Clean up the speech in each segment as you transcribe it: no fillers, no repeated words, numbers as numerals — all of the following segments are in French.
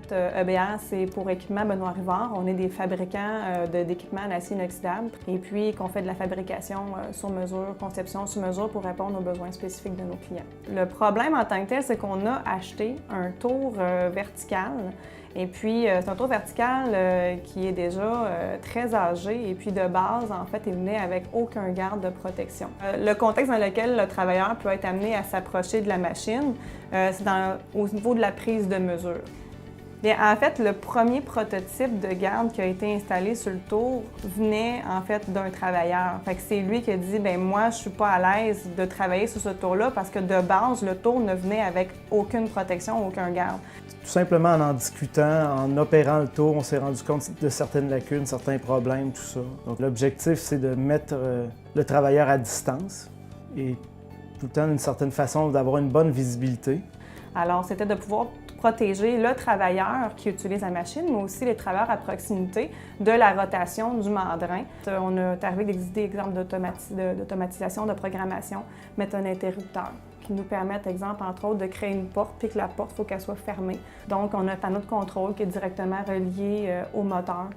fait, EBR, c'est pour équipement Benoît Rivard. On est des fabricants d'équipements en acier inoxydable et puis qu'on fait de la fabrication sur mesure, conception sur mesure pour répondre aux besoins spécifiques de nos clients. Le problème en tant que tel, c'est qu'on a acheté un tour vertical. Et puis, c'est un tour vertical qui est déjà très âgé et puis de base, en fait, il venait avec aucun garde de protection. Le contexte dans lequel le travailleur peut être amené à s'approcher de la machine, c'est au niveau de la prise de mesure. Bien, en fait, le premier prototype de garde qui a été installé sur le tour venait en fait d'un travailleur. Fait que c'est lui qui a dit bien moi je suis pas à l'aise de travailler sur ce tour-là parce que de base le tour ne venait avec aucune protection, aucun garde. Tout simplement en discutant, en opérant le tour, on s'est rendu compte de certaines lacunes, certains problèmes, tout ça. Donc l'objectif c'est de mettre le travailleur à distance et tout le temps d'une certaine façon d'avoir une bonne visibilité. Alors, c'était de pouvoir protéger le travailleur qui utilise la machine, mais aussi les travailleurs à proximité de la rotation du mandrin. On est arrivé avec des idées, exemple, d'automatisation, de programmation, mettre un interrupteur qui nous permettent, exemple, entre autres, de créer une porte, puis que la porte, il faut qu'elle soit fermée. Donc, on a un panneau de contrôle qui est directement relié au moteur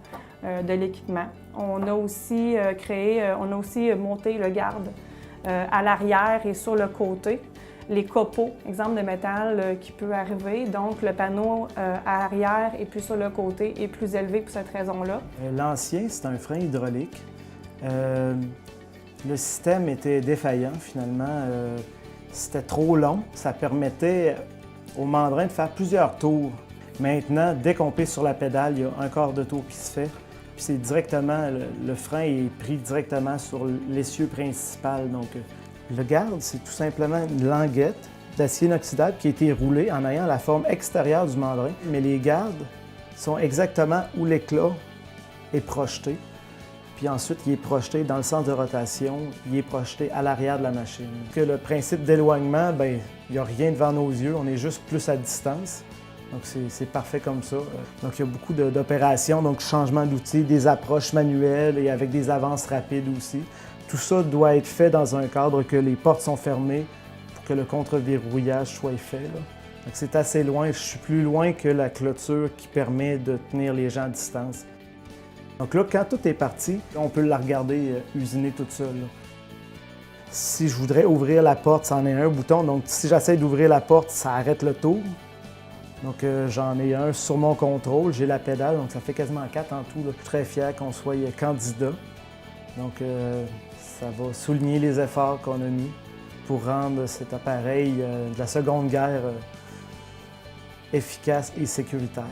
de l'équipement. On a aussi monté le garde à l'arrière et sur le côté. Les copeaux, exemple de métal qui peut arriver. Donc, le panneau à l'arrière et puis sur le côté est plus élevé pour cette raison-là. L'ancien, c'est un frein hydraulique. Le système était défaillant, finalement. C'était trop long. Ça permettait au mandrin de faire plusieurs tours. Maintenant, dès qu'on pisse sur la pédale, il y a un quart de tour qui se fait. Puis c'est directement, le frein est pris directement sur l'essieu principal. Donc, le garde, c'est tout simplement une languette d'acier inoxydable qui a été roulée en ayant la forme extérieure du mandrin. Mais les gardes sont exactement où l'éclat est projeté. Puis ensuite, il est projeté dans le sens de rotation, il est projeté à l'arrière de la machine. Que le principe d'éloignement, bien, il n'y a rien devant nos yeux, on est juste plus à distance. Donc c'est parfait comme ça. Donc il y a beaucoup d'opérations, donc changement d'outils, des approches manuelles et avec des avances rapides aussi. Tout ça doit être fait dans un cadre que les portes sont fermées pour que le contre-verrouillage soit fait. Là. Donc c'est assez loin, je suis plus loin que la clôture qui permet de tenir les gens à distance. Donc là, quand tout est parti, on peut la regarder usiner toute seule. Là. Si je voudrais ouvrir la porte, c'en est un bouton. Donc si j'essaie d'ouvrir la porte, ça arrête le tour. Donc j'en ai un sur mon contrôle, j'ai la pédale, donc ça fait quasiment 4 en tout. Là. Je suis très fier qu'on soit candidat. Donc ça va souligner les efforts qu'on a mis pour rendre cet appareil de la Seconde Guerre efficace et sécuritaire.